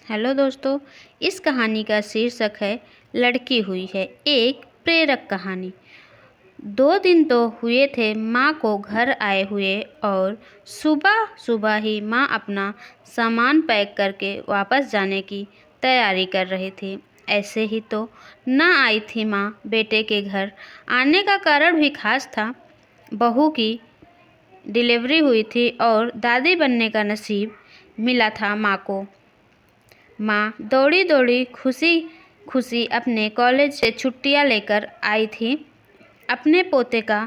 Hello दोस्तों। इस कहानी का शीर्षक है लड़की हुई है, एक प्रेरक कहानी। 2 दिन तो हुए थे माँ को घर आए हुए और सुबह सुबह ही माँ अपना सामान पैक करके वापस जाने की तैयारी कर रही थी। ऐसे ही तो ना आई थी माँ बेटे के घर। आने का कारण भी खास था। बहू की डिलीवरी हुई थी और दादी बनने का नसीब मिला था माँ को। माँ दौड़ी दौड़ी खुशी खुशी अपने कॉलेज से छुट्टियाँ लेकर आई थी अपने पोते का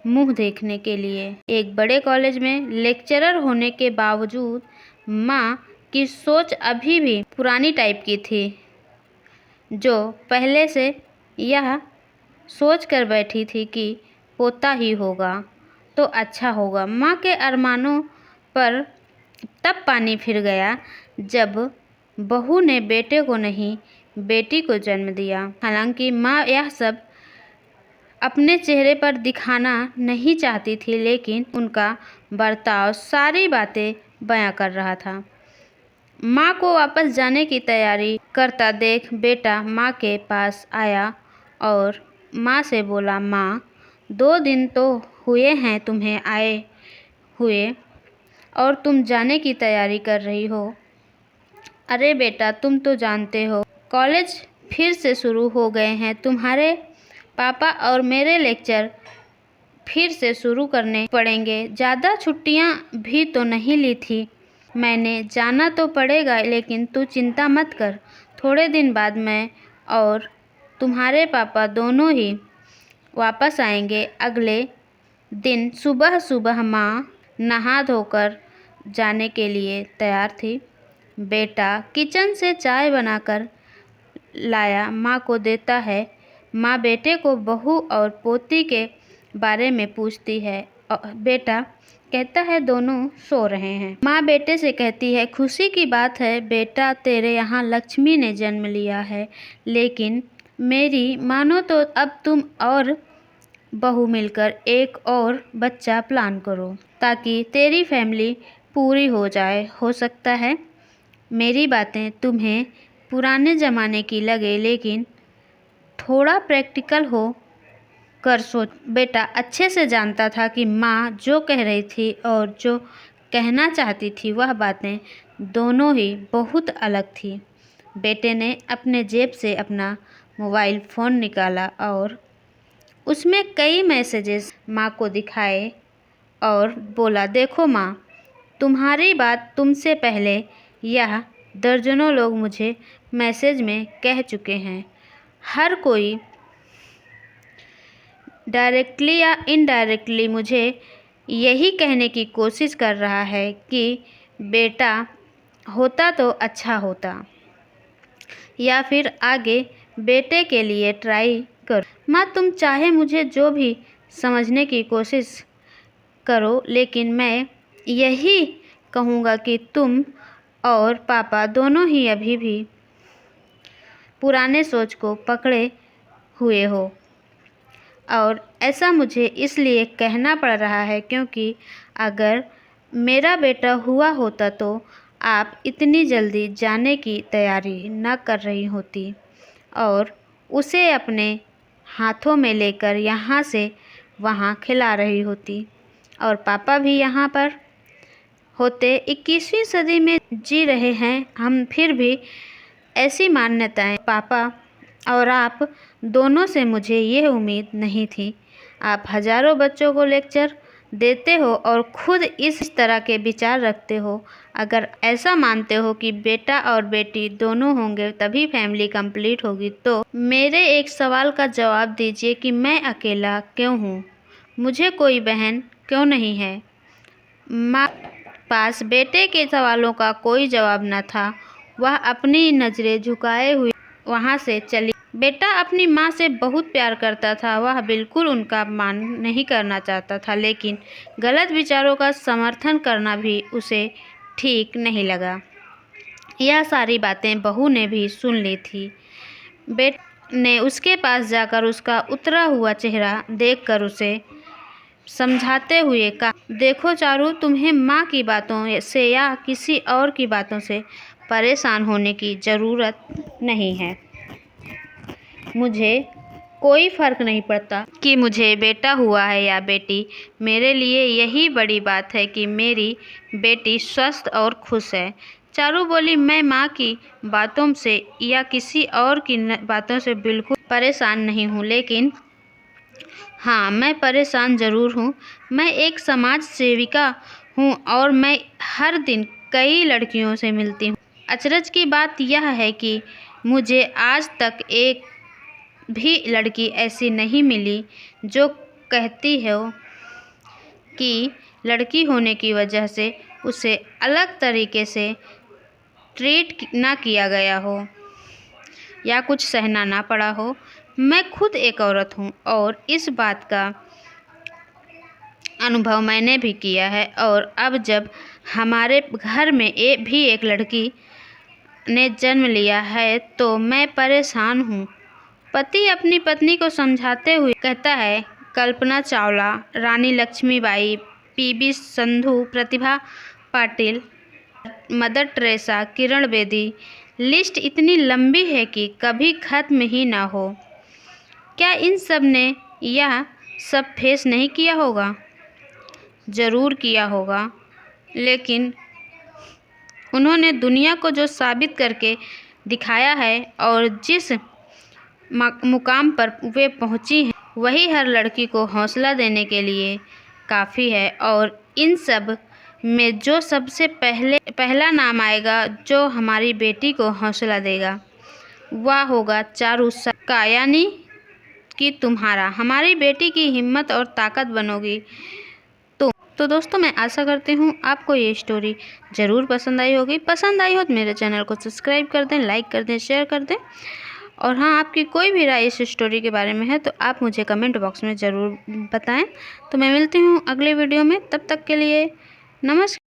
मुंह देखने के लिए। एक बड़े कॉलेज में लेक्चरर होने के बावजूद माँ की सोच अभी भी पुरानी टाइप की थी, जो पहले से यह सोच कर बैठी थी कि पोता ही होगा तो अच्छा होगा। माँ के अरमानों पर तब पानी फिर गया जब बहू ने बेटे को नहीं बेटी को जन्म दिया। हालांकि माँ यह सब अपने चेहरे पर दिखाना नहीं चाहती थी, लेकिन उनका बर्ताव सारी बातें बयां कर रहा था। माँ को वापस जाने की तैयारी करता देख बेटा माँ के पास आया और माँ से बोला, माँ 2 दिन तो हुए हैं तुम्हें आए हुए और तुम जाने की तैयारी कर रही हो। अरे बेटा, तुम तो जानते हो कॉलेज फिर से शुरू हो गए हैं। तुम्हारे पापा और मेरे लेक्चर फिर से शुरू करने पड़ेंगे। ज़्यादा छुट्टियां भी तो नहीं ली थी मैंने। जाना तो पड़ेगा, लेकिन तू चिंता मत कर। थोड़े दिन बाद मैं और तुम्हारे पापा दोनों ही वापस आएंगे। अगले दिन सुबह सुबह माँ नहा धोकर जाने के लिए तैयार थी। बेटा किचन से चाय बनाकर लाया, माँ को देता है। माँ बेटे को बहू और पोती के बारे में पूछती है। बेटा कहता है दोनों सो रहे हैं। माँ बेटे से कहती है, खुशी की बात है बेटा, तेरे यहाँ लक्ष्मी ने जन्म लिया है। लेकिन मेरी मानो तो अब तुम और बहू मिलकर एक और बच्चा प्लान करो ताकि तेरी फैमिली पूरी हो जाए। हो सकता है मेरी बातें तुम्हें पुराने ज़माने की लगे, लेकिन थोड़ा प्रैक्टिकल हो कर सोच। बेटा अच्छे से जानता था कि माँ जो कह रही थी और जो कहना चाहती थी वह बातें दोनों ही बहुत अलग थी। बेटे ने अपने जेब से अपना मोबाइल फ़ोन निकाला और उसमें कई मैसेजेस माँ को दिखाए और बोला, देखो माँ, तुम्हारी बात तुमसे पहले यह दर्जनों लोग मुझे मैसेज में कह चुके हैं। हर कोई डायरेक्टली या इनडायरेक्टली मुझे यही कहने की कोशिश कर रहा है कि बेटा होता तो अच्छा होता, या फिर आगे बेटे के लिए ट्राई करो। माँ तुम चाहे मुझे जो भी समझने की कोशिश करो, लेकिन मैं यही कहूँगा कि तुम और पापा दोनों ही अभी भी पुराने सोच को पकड़े हुए हो। और ऐसा मुझे इसलिए कहना पड़ रहा है क्योंकि अगर मेरा बेटा हुआ होता तो आप इतनी जल्दी जाने की तैयारी न कर रही होती और उसे अपने हाथों में लेकर यहाँ से वहाँ खिला रही होती, और पापा भी यहाँ पर होते। 21वीं सदी में जी रहे हैं हम, फिर भी ऐसी मान्यताएं पापा और आप दोनों से मुझे ये उम्मीद नहीं थी। आप हजारों बच्चों को लेक्चर देते हो और खुद इस तरह के विचार रखते हो। अगर ऐसा मानते हो कि बेटा और बेटी दोनों होंगे तभी फैमिली कंप्लीट होगी, तो मेरे एक सवाल का जवाब दीजिए कि मैं अकेला क्यों हूँ? मुझे कोई बहन क्यों नहीं है? माँ पास बेटे के सवालों का कोई जवाब न था। वह अपनी नज़रें झुकाए हुए वहाँ से चली। बेटा अपनी माँ से बहुत प्यार करता था। वह बिल्कुल उनका मान नहीं करना चाहता था, लेकिन गलत विचारों का समर्थन करना भी उसे ठीक नहीं लगा। यह सारी बातें बहू ने भी सुन ली थी। बेटे ने उसके पास जाकर उसका उतरा हुआ चेहरा देखकर उसे समझाते हुए कहा, देखो चारू, तुम्हें माँ की बातों से या किसी और की बातों से परेशान होने की ज़रूरत नहीं है। मुझे कोई फ़र्क नहीं पड़ता कि मुझे बेटा हुआ है या बेटी। मेरे लिए यही बड़ी बात है कि मेरी बेटी स्वस्थ और खुश है। चारू बोली, मैं माँ की बातों से या किसी और की बातों से बिल्कुल परेशान नहीं हूँ, लेकिन हाँ, मैं परेशान ज़रूर हूँ। मैं एक समाज सेविका हूँ और मैं हर दिन कई लड़कियों से मिलती हूँ। अचरज की बात यह है कि मुझे आज तक एक भी लड़की ऐसी नहीं मिली जो कहती हो कि लड़की होने की वजह से उसे अलग तरीके से ट्रीट ना किया गया हो या कुछ सहना ना पड़ा हो। मैं खुद एक औरत हूँ और इस बात का अनुभव मैंने भी किया है। और अब जब हमारे घर में भी एक लड़की ने जन्म लिया है तो मैं परेशान हूँ। पति अपनी पत्नी को समझाते हुए कहता है, कल्पना चावला, रानी Lakshmibai, PV Sandhu, Pratibha Patil, mother Teresa, Kiran Bedi, list इतनी लंबी है कि कभी खत्म ही ना हो। क्या इन सब ने यह सब फेस नहीं किया होगा? ज़रूर किया होगा, लेकिन उन्होंने दुनिया को जो साबित करके दिखाया है और जिस मुकाम पर वे पहुंची हैं, वही हर लड़की को हौसला देने के लिए काफ़ी है। और इन सब में जो सबसे पहला नाम आएगा जो हमारी बेटी को हौसला देगा, वह होगा चारू का, यानी कि तुम्हारा। हमारी बेटी की हिम्मत और ताकत बनोगी। तो दोस्तों, मैं आशा करती हूँ आपको ये स्टोरी ज़रूर पसंद आई होगी। पसंद आई हो तो मेरे चैनल को सब्सक्राइब कर दें, लाइक कर दें, शेयर कर दें। और हाँ, आपकी कोई भी राय इस स्टोरी के बारे में है तो आप मुझे कमेंट बॉक्स में ज़रूर बताएं। तो मैं मिलती हूँ अगले वीडियो में, तब तक के लिए नमस्कार।